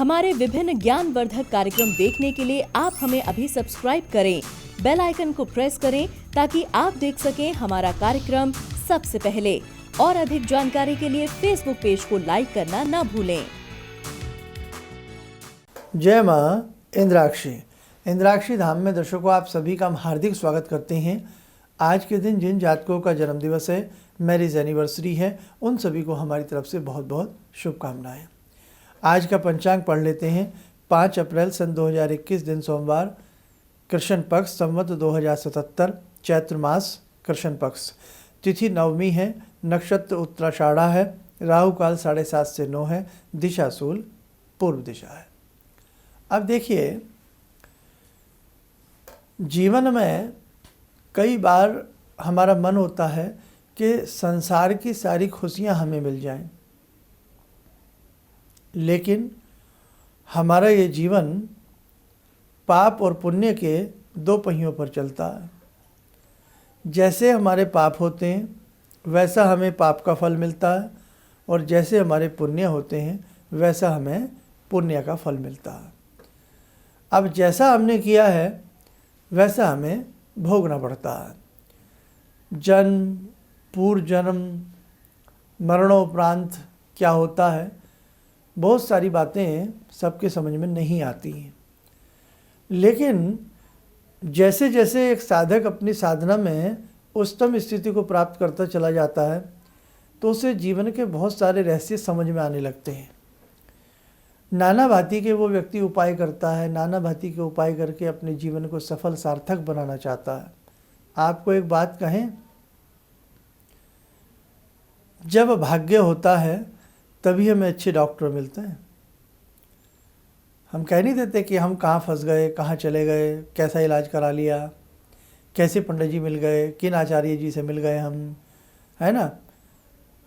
हमारे विभिन्न ज्ञानवर्धक कार्यक्रम देखने के लिए आप हमें अभी सब्सक्राइब करें, बेल आइकन को प्रेस करें ताकि आप देख सकें हमारा कार्यक्रम सबसे पहले। और अधिक जानकारी के लिए फेसबुक पेज को लाइक करना ना भूलें। जय माँ इंद्राक्षी। इंद्राक्षी धाम में दर्शकों आप सभी का हम हार्दिक स्वागत करते हैं। आज के दिन जिन जातकों का जन्म दिवस है, मैरिज एनिवर्सरी है, उन सभी को हमारी तरफ से बहुत बहुत शुभकामनाएं। आज का पंचांग पढ़ लेते हैं। 5 अप्रैल सन 2021 दिन सोमवार, कृष्ण पक्ष, संवत 2077, चैत्र मास, कृष्ण पक्ष, तिथि नवमी है, नक्षत्र उत्तराषाढ़ा है, राहु काल 7:30 से 9 है, दिशा शूल पूर्व दिशा है। अब देखिए, जीवन में कई बार हमारा मन होता है कि संसार की सारी खुशियां हमें मिल जाएं, लेकिन हमारा ये जीवन पाप और पुण्य के 2 पहियों पर चलता है। जैसे हमारे पाप होते हैं वैसा हमें पाप का फल मिलता है, और जैसे हमारे पुण्य होते हैं वैसा हमें पुण्य का फल मिलता है। अब जैसा हमने किया है वैसा हमें भोगना पड़ता है। जन्म, पूर्व जन्म, मरणोपरांत क्या होता है, बहुत सारी बातें सबके समझ में नहीं आती हैं। लेकिन जैसे जैसे एक साधक अपनी साधना में उच्चतम स्थिति को प्राप्त करता चला जाता है, तो उसे जीवन के बहुत सारे रहस्य समझ में आने लगते हैं। नाना भांति के वो व्यक्ति उपाय करता है, नाना भांति के उपाय करके अपने जीवन को सफल सार्थक बनाना चाहता है। आपको एक बात कहें, जब भाग्य होता है तभी हमें अच्छे डॉक्टर मिलते हैं। हम कह नहीं देते कि हम कहाँ फंस गए, कहाँ चले गए, कैसा इलाज करा लिया, कैसे पंडित जी मिल गए, किन आचार्य जी से मिल गए हम, है ना,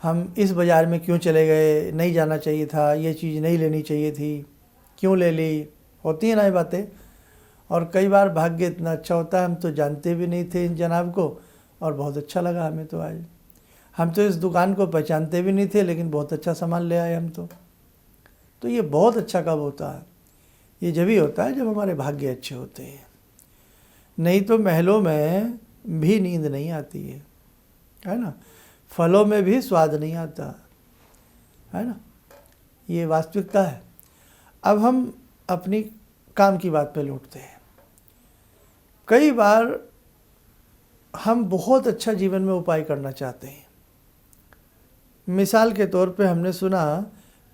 हम इस बाज़ार में क्यों चले गए, नहीं जाना चाहिए था, ये चीज़ नहीं लेनी चाहिए थी, क्यों ले ली, होती है ना ये बातें। और कई बार भाग्य इतना अच्छा होता है, हम तो जानते भी नहीं थे इन जनाब को, और बहुत अच्छा लगा हमें तो आज। हम तो इस दुकान को पहचानते भी नहीं थे, लेकिन बहुत अच्छा सामान ले आए हम तो ये बहुत अच्छा कब होता है? ये जब ही होता है जब हमारे भाग्य अच्छे होते हैं। नहीं तो महलों में भी नींद नहीं आती है ना, फलों में भी स्वाद नहीं आता है ना, ये वास्तविकता है। अब हम अपनी काम की बात पे लौटते हैं। कई बार हम बहुत अच्छा जीवन में उपाय करना चाहते हैं। मिसाल के तौर पे हमने सुना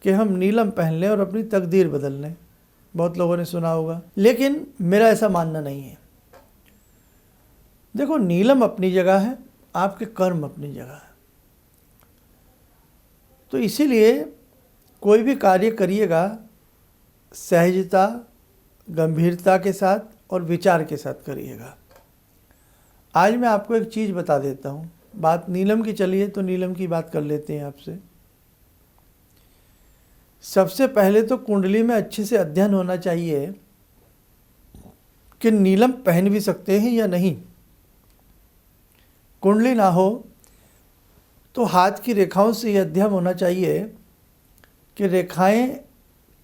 कि हम नीलम पहन लें और अपनी तकदीर बदल लें, बहुत लोगों ने सुना होगा, लेकिन मेरा ऐसा मानना नहीं है। देखो, नीलम अपनी जगह है, आपके कर्म अपनी जगह है। तो इसीलिए कोई भी कार्य करिएगा सहजता, गंभीरता के साथ और विचार के साथ करिएगा। आज मैं आपको एक चीज़ बता देता हूँ। बात नीलम की चली है तो नीलम की बात कर लेते हैं आपसे। सबसे पहले तो कुंडली में अच्छे से अध्ययन होना चाहिए कि नीलम पहन भी सकते हैं या नहीं। कुंडली ना हो तो हाथ की रेखाओं से यह अध्ययन होना चाहिए कि रेखाएं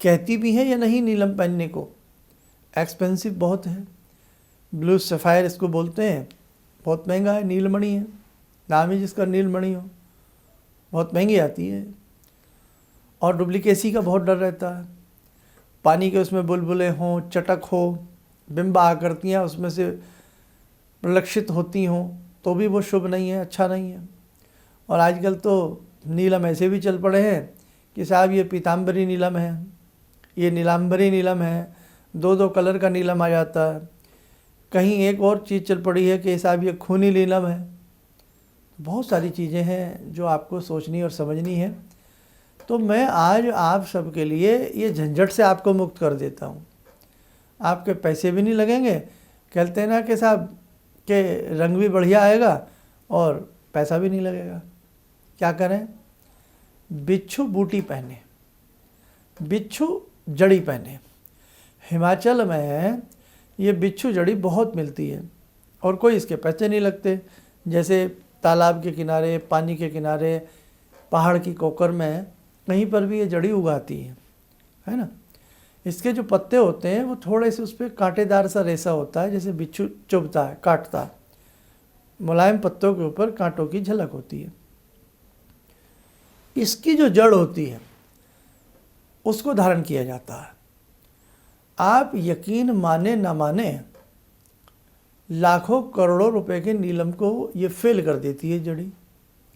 कहती भी हैं या नहीं नीलम पहनने को। एक्सपेंसिव बहुत है, ब्लू सफ़ायर इसको बोलते हैं, बहुत महंगा है, नीलमणि है, नाम ही जिसका नीलमणि हो, बहुत महंगी आती है। और डुप्लीकेसी का बहुत डर रहता है। पानी के उसमें बुलबुले हों, चटक हो, बिंब आकृतियाँ उसमें से प्रलक्षित होती हों तो भी वो शुभ नहीं है, अच्छा नहीं है। और आजकल तो नीलम ऐसे भी चल पड़े हैं कि साहब ये पीताम्बरी नीलम है, ये नीलाम्बरी नीलम है, 2-2 कलर का नीलम आ जाता है। कहीं एक और चीज़ चल पड़ी है कि साहब ये खूनी नीलम है। बहुत सारी चीज़ें हैं जो आपको सोचनी और समझनी है। तो मैं आज आप सबके लिए ये झंझट से आपको मुक्त कर देता हूँ। आपके पैसे भी नहीं लगेंगे, कहते हैं ना कि साहब के रंग भी बढ़िया आएगा और पैसा भी नहीं लगेगा। क्या करें? बिच्छू बूटी पहने, बिच्छू जड़ी पहने। हिमाचल में ये बिच्छू जड़ी बहुत मिलती है और कोई इसके पैसे नहीं लगते। जैसे तालाब के किनारे, पानी के किनारे, पहाड़ की कोकर में कहीं पर भी ये जड़ी उगाती है ना। इसके जो पत्ते होते हैं वो थोड़े से उस पर कांटेदार सा रेशा होता है, जैसे बिच्छू चुभता है, काटता है। मुलायम पत्तों के ऊपर कांटों की झलक होती है। इसकी जो जड़ होती है उसको धारण किया जाता है। आप यकीन माने ना माने, लाखों करोड़ों रुपए के नीलम को ये फेल कर देती है जड़ी,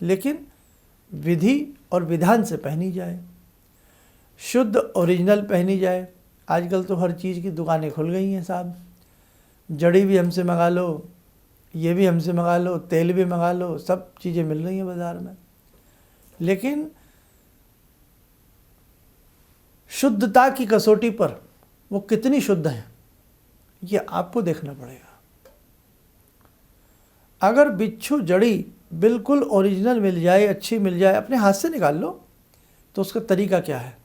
लेकिन विधि और विधान से पहनी जाए, शुद्ध ओरिजिनल पहनी जाए। आजकल तो हर चीज़ की दुकानें खुल गई हैं साहब, जड़ी भी हमसे मंगा लो, ये भी हमसे मंगा लो, तेल भी मंगा लो, सब चीज़ें मिल रही हैं बाज़ार में। लेकिन शुद्धता की कसौटी पर वो कितनी शुद्ध है ये आपको देखना पड़ेगा। अगर बिच्छू जड़ी बिल्कुल ओरिजिनल मिल जाए, अच्छी मिल जाए, अपने हाथ से निकाल लो, तो उसका तरीका क्या है?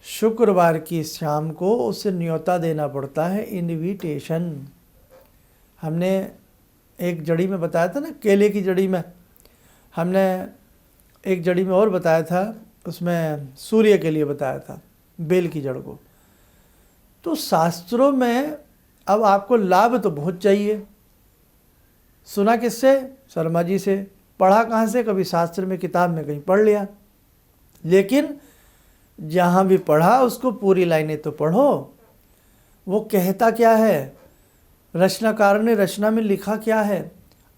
शुक्रवार की शाम को उसे न्योता देना पड़ता है, इनविटेशन। हमने एक जड़ी में बताया था ना, केले की जड़ी में, हमने एक जड़ी में और बताया था, उसमें सूर्य के लिए बताया था, बेल की जड़ को। तो शास्त्रों में अब आपको लाभ तो बहुत चाहिए। सुना किससे? शर्मा जी से। पढ़ा कहाँ से? कभी शास्त्र में, किताब में कहीं पढ़ लिया। लेकिन जहाँ भी पढ़ा उसको पूरी लाइनें तो पढ़ो। वो कहता क्या है, रचनाकार ने रचना में लिखा क्या है।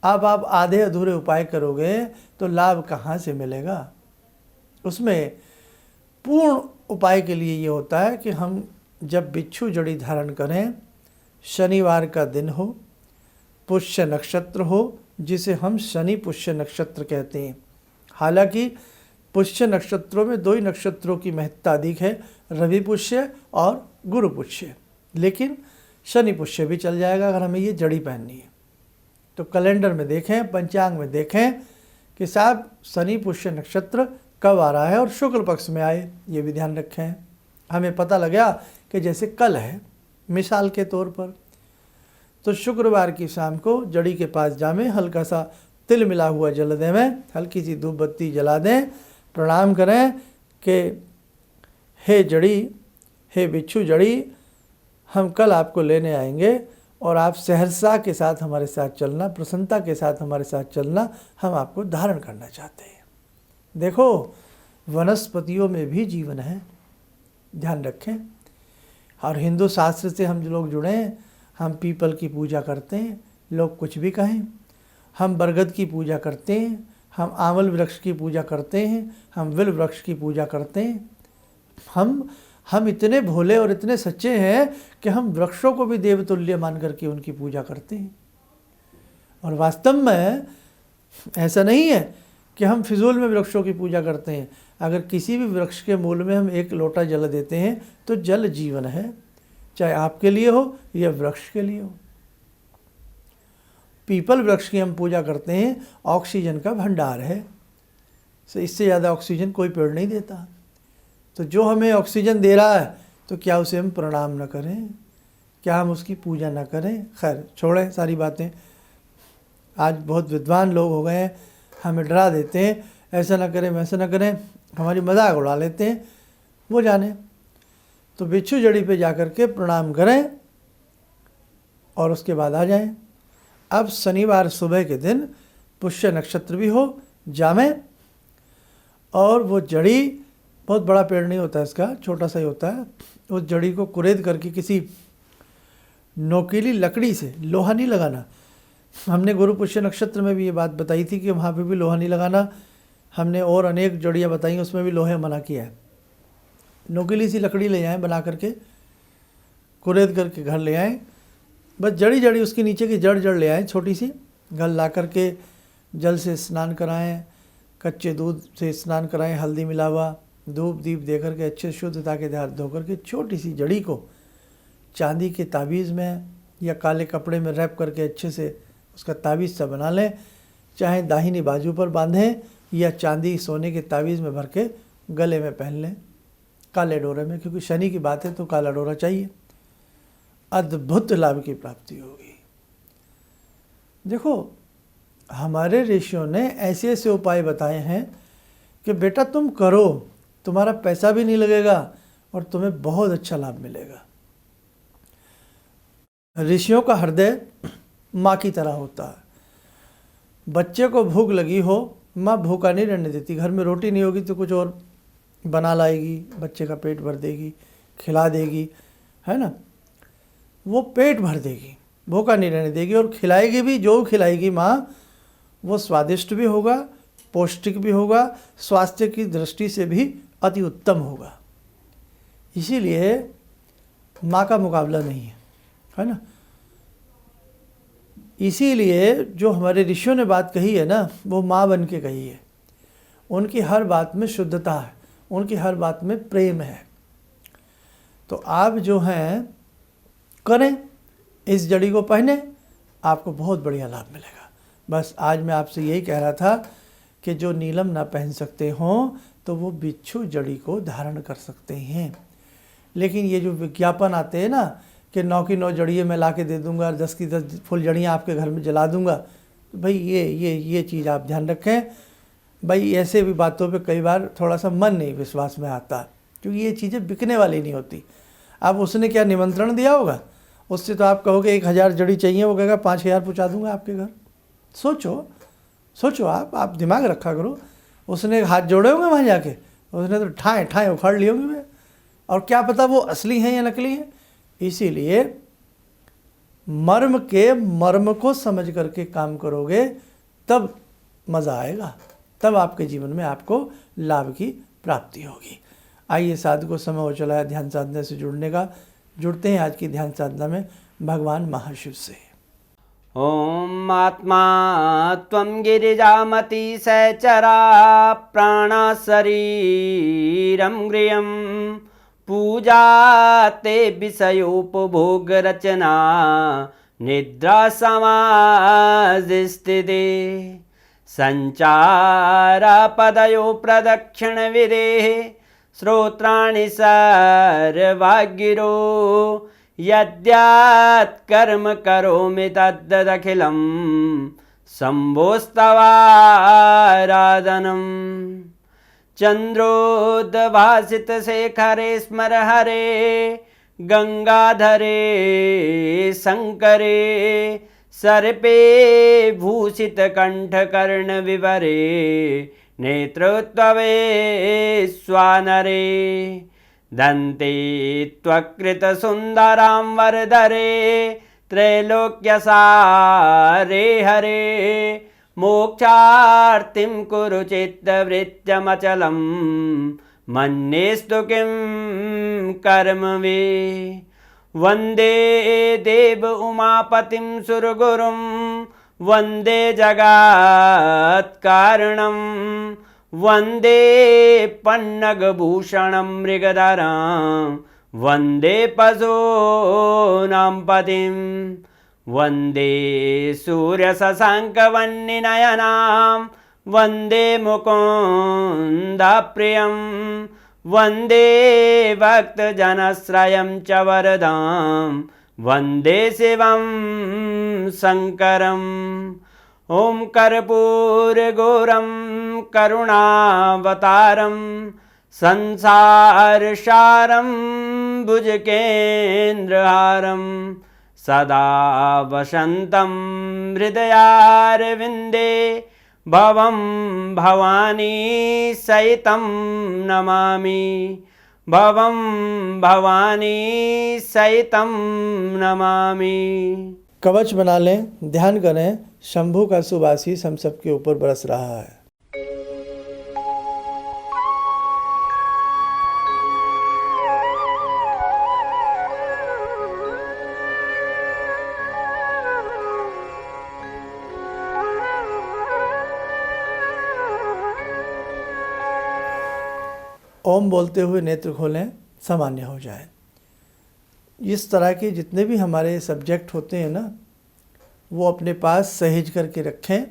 अब आप आधे अधूरे उपाय करोगे तो लाभ कहाँ से मिलेगा? उसमें पूर्ण उपाय के लिए ये होता है कि हम जब बिच्छू जड़ी धारण करें, शनिवार का दिन हो, पुष्य नक्षत्र हो, जिसे हम शनि पुष्य नक्षत्र कहते हैं। हालांकि पुष्य नक्षत्रों में दो ही नक्षत्रों की महत्ता अधिक है, रवि पुष्य और गुरु पुष्य, लेकिन शनि पुष्य भी चल जाएगा अगर हमें ये जड़ी पहननी है। तो कैलेंडर में देखें, पंचांग में देखें कि साहब शनि पुष्य नक्षत्र कब आ रहा है और शुक्ल पक्ष में आए, ये भी ध्यान रखें। हमें पता लगा कि जैसे कल है, मिसाल के तौर पर, तो शुक्रवार की शाम को जड़ी के पास जामें, हल्का सा तिल मिला हुआ जल देवें, हल्की सी धूप बत्ती जला दें, प्रणाम करें कि हे जड़ी, हे बिच्छू जड़ी, हम कल आपको लेने आएंगे और आप सहरसा के साथ हमारे साथ चलना, प्रसन्नता के साथ हमारे साथ चलना, हम आपको धारण करना चाहते हैं। देखो, वनस्पतियों में भी जीवन है, ध्यान रखें। और हिंदू शास्त्र से हम जो लोग जुड़े हैं, हम पीपल की पूजा करते हैं, लोग कुछ भी कहें। हम बरगद की पूजा करते हैं, हम आंवल वृक्ष की पूजा करते हैं, हम विल वृक्ष की पूजा करते हैं। हम इतने भोले और इतने सच्चे हैं कि हम वृक्षों को भी देवतुल्य मान करके उनकी पूजा करते हैं। और वास्तव में ऐसा नहीं है कि हम फिजूल में वृक्षों की पूजा करते हैं। अगर किसी भी वृक्ष के मूल में हम एक लोटा जल देते हैं तो जल जीवन है, चाहे आपके लिए हो या वृक्ष के लिए हो। पीपल वृक्ष की हम पूजा करते हैं, ऑक्सीजन का भंडार है, तो इससे ज़्यादा ऑक्सीजन कोई पेड़ नहीं देता। तो जो हमें ऑक्सीजन दे रहा है, तो क्या उसे हम प्रणाम न करें? क्या हम उसकी पूजा न करें? खैर छोड़ें सारी बातें। आज बहुत विद्वान लोग हो गए हैं, हमें डरा देते हैं, ऐसा ना करें वैसा ना करें, हमारी मजाक उड़ा लेते हैं, वो जाने। तो बिच्छू जड़ी पे जाकर के प्रणाम करें और उसके बाद आ जाएं। अब शनिवार सुबह के दिन पुष्य नक्षत्र भी हो, जामें, और वो जड़ी, बहुत बड़ा पेड़ नहीं होता इसका, छोटा सा ही होता है, उस जड़ी को कुरेद करके किसी नोकीली लकड़ी से, लोहा नहीं लगाना। हमने गुरु पुष्य नक्षत्र में भी ये बात बताई थी कि वहाँ पे भी लोहा नहीं लगाना। हमने और अनेक जड़ियाँ बताई, उसमें भी लोहे मना किया है। नोकीली सी लकड़ी ले आएँ, बना करके कुरेद करके घर ले आएँ, बस जड़ी उसके नीचे की जड़ ले आएँ, छोटी सी, घर ला करके जल से स्नान कराएं, कच्चे दूध से स्नान कराएं, हल्दी मिला हुआ, धूप दीप दे करके अच्छे शुद्धता के हाथ धो करके छोटी सी जड़ी को चांदी के ताबीज़ में या काले कपड़े में रैप करके अच्छे से उसका ताबीज़ सा बना लें, चाहे दाहिनी बाजू पर बांधें या चांदी सोने के ताबीज़ में भर के गले में पहन लें, काले डोरे में, क्योंकि शनि की बात है तो काला डोरा चाहिए। अद्भुत लाभ की प्राप्ति होगी। देखो, हमारे ऋषियों ने ऐसे ऐसे उपाय बताए हैं कि बेटा तुम करो, तुम्हारा पैसा भी नहीं लगेगा और तुम्हें बहुत अच्छा लाभ मिलेगा। ऋषियों का हृदय माँ की तरह होता है। बच्चे को भूख लगी हो, माँ भूखा नहीं रहने देती। घर में रोटी नहीं होगी तो कुछ और बना लाएगी, बच्चे का पेट भर देगी, खिला देगी, है ना। वो पेट भर देगी, भूखा नहीं रहने देगी, और खिलाएगी भी। जो खिलाएगी माँ वो स्वादिष्ट भी होगा, पौष्टिक भी होगा, स्वास्थ्य की दृष्टि से भी अति उत्तम होगा। इसीलिए माँ का मुकाबला नहीं है ना। इसीलिए जो हमारे ऋषियों ने बात कही है ना, वो माँ बन के कही है। उनकी हर बात में शुद्धता है, उनकी हर बात में प्रेम है। तो आप जो हैं करें, इस जड़ी को पहने, आपको बहुत बढ़िया लाभ मिलेगा। बस आज मैं आपसे यही कह रहा था कि जो नीलम ना पहन सकते हों तो वो बिच्छू जड़ी को धारण कर सकते हैं। लेकिन ये जो विज्ञापन आते हैं ना कि 9 की 9 जड़ियाँ मैं ला के दे दूँगा, 10 की 10 फुल जड़ियाँ आपके घर में जला दूँगा, तो भाई ये चीज़ आप ध्यान रखें। भाई ऐसे भी बातों पे कई बार थोड़ा सा मन नहीं विश्वास में आता, क्योंकि ये चीज़ें बिकने वाली नहीं होती। अब उसने क्या निमंत्रण दिया होगा, उससे तो आप कहोगे 1000 जड़ी चाहिए, वो कहेगा 5000 पहुँचा दूँगा आपके घर। सोचो आप दिमाग रखा करो। उसने हाथ जोड़े होंगे वहाँ जाके, उसने तो ठाए उखाड़ लिए होंगे, और क्या पता वो असली हैं या नकली हैं। इसीलिए मर्म को समझ करके काम करोगे तब मज़ा आएगा, तब आपके जीवन में आपको लाभ की प्राप्ति होगी। आइए साधु को समय हो चला है ध्यान साधना से जुड़ने का। जुड़ते हैं आज की ध्यान साधना में भगवान महाशिव से। ॐ आत्मा त्वं गिरिजामति सहचरा प्राणा शरीरं गृहं पूजा ते विषयोपभोग रचना निद्रा समाधिस्थिते संचारा पदयो प्रदक्षिण विदेः श्रोत्राणि सर्वागिरो यद्यात् कर्म करोमि तद्दखिलं शम्भोस्तवाराधनम् चन्द्रोद्भासितशेखरे स्मर हरे गंगाधरे शङ्करे सर्पे भूषितकण्ठकर्णविवरे नेत्रोत्तवे स्वानरे दन्ते त्वकृतसुन्दरां वरदरे त्रैलोक्यसारे हरे मोक्षार्तिं कुरु चित्तवृत्त्यमचलं मन्येस्तु किं कर्म वे वन्दे देव उमापतिं सुरगुरुं वन्दे जगत्कारणं वन्दे पन्नगभूषणं मृगधरं वन्दे पशूनां पतिं वन्दे सूर्यशशाङ्कवह्निनयनां वन्दे मुकुन्दप्रियं वन्दे भक्तजनश्रयं च वरदां वन्दे शिवं शङ्करम् ॐ कर्पूरगौरं करुणावतारं संसारसारं भुजगेन्द्रहारं सदा वसन्तं हृदयारविन्दे भवं भवानी सहितं नमामि भवं भवानी सहितं नमामि। कवच बना लें, ध्यान करें, शंभू का शुभ आशीष हम सबके ऊपर बरस रहा है। ओम बोलते हुए नेत्र खोलें, सामान्य हो जाए। इस तरह के जितने भी हमारे सब्जेक्ट होते हैं ना, वो अपने पास सहेज करके रखें।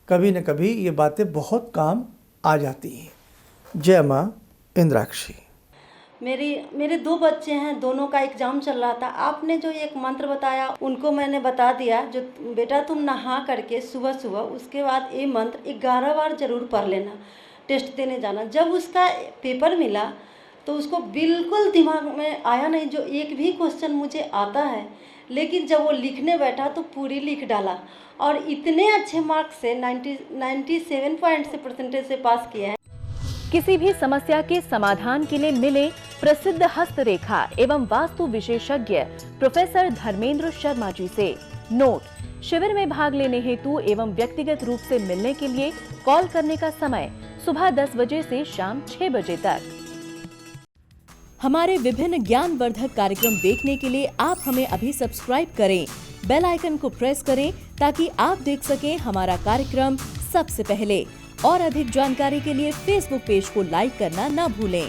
कभी न कभी ये बातें बहुत काम आ जाती हैं। जय माँ इंद्राक्षी। मेरे 2 बच्चे हैं, दोनों का एग्ज़ाम चल रहा था। आपने जो एक मंत्र बताया उनको मैंने बता दिया, जो बेटा तुम नहा करके सुबह उसके बाद ये मंत्र 11 बार ज़रूर पढ़ लेना, टेस्ट देने जाना। जब उसका पेपर मिला तो उसको बिल्कुल दिमाग में आया नहीं, जो एक भी क्वेश्चन मुझे आता है, लेकिन जब वो लिखने बैठा तो पूरी लिख डाला और इतने अच्छे मार्क्स से 97 पॉइंट से परसेंटेज से पास किया है। किसी भी समस्या के समाधान के लिए मिले प्रसिद्ध हस्तरेखा एवं वास्तु विशेषज्ञ प्रोफेसर धर्मेंद्र शर्मा जी से। नोट: शिविर में भाग लेने हेतु एवं व्यक्तिगत रूप से मिलने के लिए कॉल करने का समय सुबह 10 बजे से शाम 6 बजे तक। हमारे विभिन्न ज्ञानवर्धक कार्यक्रम देखने के लिए आप हमें अभी सब्सक्राइब करें, बेल आइकन को प्रेस करें ताकि आप देख सकें हमारा कार्यक्रम सबसे पहले। और अधिक जानकारी के लिए फेसबुक पेज को लाइक करना न भूलें।